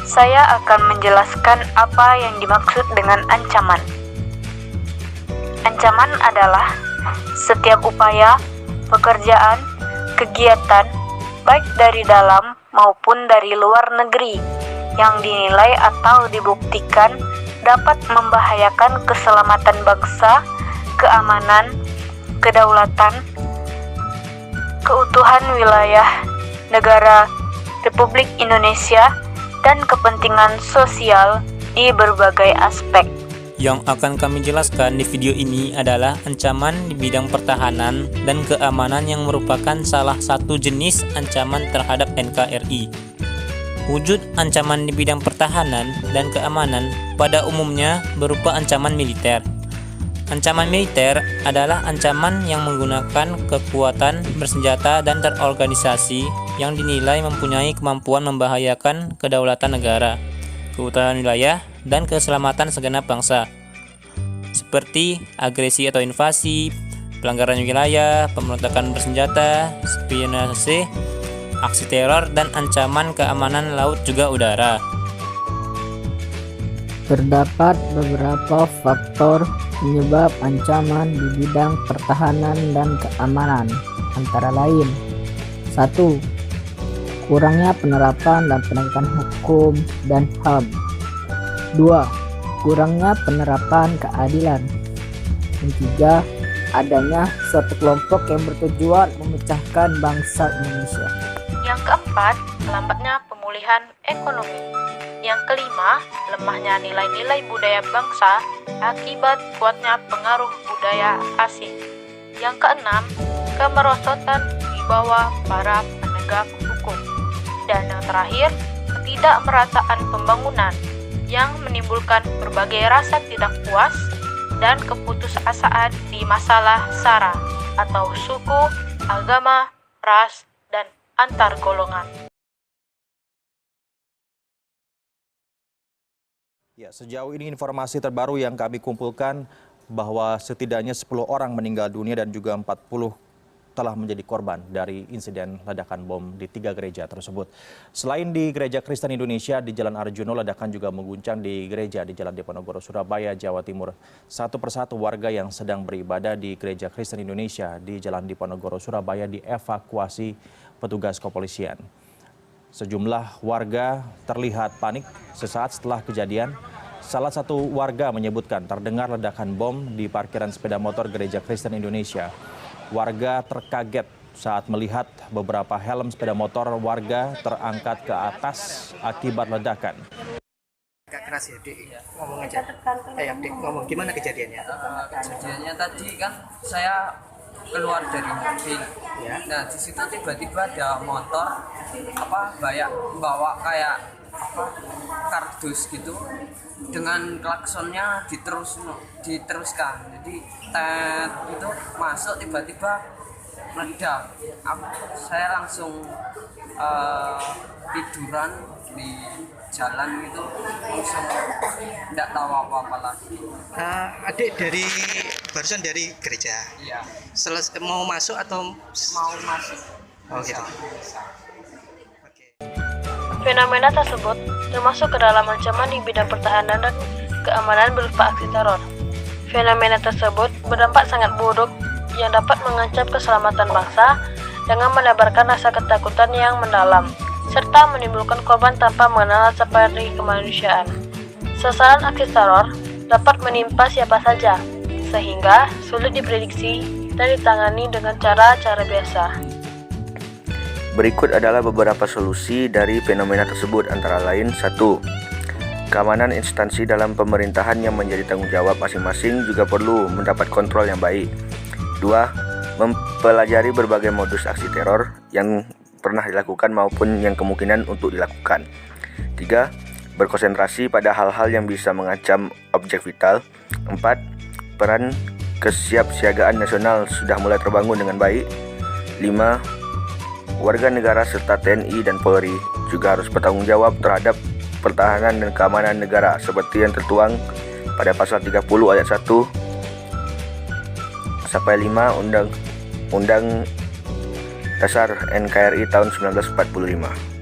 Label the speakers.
Speaker 1: Saya akan menjelaskan apa yang dimaksud dengan ancaman. Ancaman adalah setiap upaya, pekerjaan, kegiatan, baik dari dalam maupun dari luar negeri, yang dinilai atau dibuktikan dapat membahayakan keselamatan bangsa, keamanan, kedaulatan, keutuhan wilayah negara Republik Indonesia, dan kepentingan sosial di berbagai aspek.
Speaker 2: Yang akan kami jelaskan di video ini adalah ancaman di bidang pertahanan dan keamanan yang merupakan salah satu jenis ancaman terhadap NKRI. Wujud ancaman di bidang pertahanan dan keamanan pada umumnya berupa ancaman militer. Ancaman militer adalah ancaman yang menggunakan kekuatan bersenjata dan terorganisasi yang dinilai mempunyai kemampuan membahayakan kedaulatan negara, keutuhan wilayah, dan keselamatan segenap bangsa, seperti agresi atau invasi, pelanggaran wilayah, pemberontakan bersenjata, spionase, aksi teror, dan ancaman keamanan laut juga udara.
Speaker 3: Terdapat beberapa faktor penyebab ancaman di bidang pertahanan dan keamanan, antara lain: 1. Kurangnya penerapan dan penegakan hukum dan HAM. 2. Kurangnya penerapan keadilan. Dan 3. Adanya suatu kelompok yang bertujuan memecahkan bangsa Indonesia.
Speaker 1: Yang keempat, lambatnya pemulihan ekonomi. Yang kelima, lemahnya nilai-nilai budaya bangsa akibat kuatnya pengaruh budaya asing. Yang keenam, kemerosotan di bawah para penegak hukum. Dan yang terakhir, ketidakmerataan pembangunan yang menimbulkan berbagai rasa tidak puas dan keputusasaan di masalah SARA atau suku, agama, ras, dan antar golongan.
Speaker 4: Ya, sejauh ini informasi terbaru yang kami kumpulkan bahwa setidaknya 10 orang meninggal dunia dan juga 40 telah menjadi korban dari insiden ledakan bom di 3 gereja tersebut. Selain di Gereja Kristen Indonesia di Jalan Arjuno, ledakan juga mengguncang di gereja di Jalan Diponegoro, Surabaya, Jawa Timur. Satu persatu warga yang sedang beribadah di Gereja Kristen Indonesia di Jalan Diponegoro, Surabaya dievakuasi petugas kepolisian. Sejumlah warga terlihat panik sesaat setelah kejadian. Salah satu warga menyebutkan terdengar ledakan bom di parkiran sepeda motor Gereja Kristen Indonesia. Warga terkaget saat melihat beberapa helm sepeda motor warga terangkat ke atas akibat ledakan.
Speaker 5: Agak keras ya, Dik. Ngomong aja. Ayo, Dik, ngomong gimana kejadiannya?
Speaker 6: Kejadiannya tadi kan saya keluar dari mobil.
Speaker 5: Ya.
Speaker 6: Nah, di situ tiba-tiba ada motor bawa kayak kardus gitu, dengan klaksonnya diteruskan. Jadi tet itu masuk, tiba-tiba meledak. Saya langsung tiduran di jalan gitu, langsung tidak tahu apa-apa lagi.
Speaker 5: Adik barusan dari gereja.
Speaker 6: Iya,
Speaker 5: Mau masuk atau
Speaker 6: mau masuk.
Speaker 5: Oh gitu. Oke.
Speaker 1: Fenomena tersebut termasuk ke dalam ancaman di bidang pertahanan dan keamanan berupa aksi teror. Fenomena tersebut berdampak sangat buruk yang dapat mengancam keselamatan bangsa dengan menebarkan rasa ketakutan yang mendalam, serta menimbulkan korban tanpa mengenal seperti kemanusiaan. Sasaran aksi teror dapat menimpa siapa saja, sehingga sulit diprediksi dan ditangani dengan cara-cara biasa.
Speaker 7: Berikut adalah beberapa solusi dari fenomena tersebut, antara lain: 1. Keamanan instansi dalam pemerintahan yang menjadi tanggung jawab masing-masing juga perlu mendapat kontrol yang baik. 2. Mempelajari berbagai modus aksi teror yang pernah dilakukan maupun yang kemungkinan untuk dilakukan. 3. Berkonsentrasi pada hal-hal yang bisa mengancam objek vital. 4. Peran kesiapsiagaan nasional sudah mulai terbangun dengan baik. 5. Warga negara serta TNI dan Polri juga harus bertanggung jawab terhadap pertahanan dan keamanan negara seperti yang tertuang pada pasal 30 ayat 1 sampai 5 Undang-Undang Dasar NKRI tahun 1945.